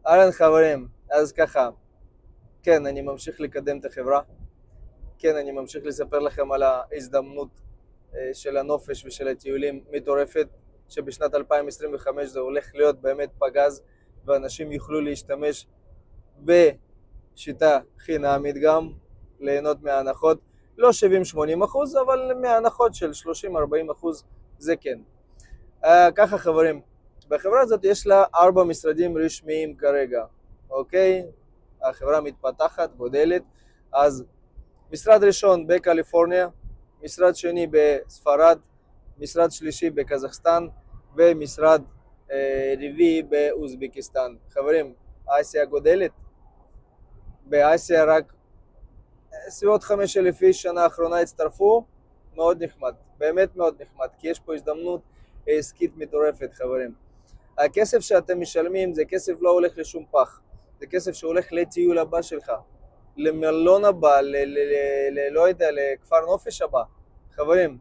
אהלן חברים, אז ככה, כן, אני ממשיך לקדם את החברה, כן, אני ממשיך לספר לכם על ההזדמנות של הנופש ושל הטיולים מטורפת, שבשנת 2025 זה הולך להיות באמת פגז, ואנשים יוכלו להשתמש בשיטה חינמית גם, ליהנות מההנחות, לא 70-80%, אבל מההנחות של 30-40% זה כן. ככה חברים, בחברה הזאת יש לה 4 משרדים רשמיים כרגע, אוקיי? החברה מתפתחת, גודלת, אז משרד ראשון בקליפורניה, משרד שני בספרד, משרד שלישי בקזחסטן, ומשרד רביעי באוזבקיסטן. חברים, אסיה גודלת, באסיה רק סביבות 5,000 איש שנה האחרונה הצטרפו, מאוד נחמד, באמת מאוד נחמד, כי יש פה הזדמנות עסקית מטורפת חברים. הכסף שאתם משלמים זה כסף לא הולך לשום פח, זה כסף שהולך לטיול הבא שלך, למלון הבא, לא יודע, לכפר נופש הבא, חברים,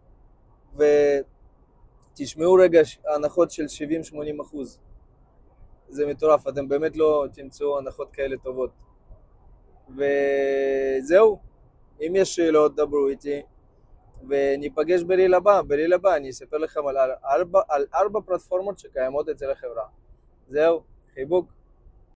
ותשמעו רגע הנחות של 70-80%, זה מטורף, אתם באמת לא תמצאו הנחות כאלה טובות. וזהו, אם יש שאלות דברו איתי, וניפגש בליל הבא, אני אספר לכם על 4 פלטפורמות שקיימות אצל החברה. זהו, חיבוק.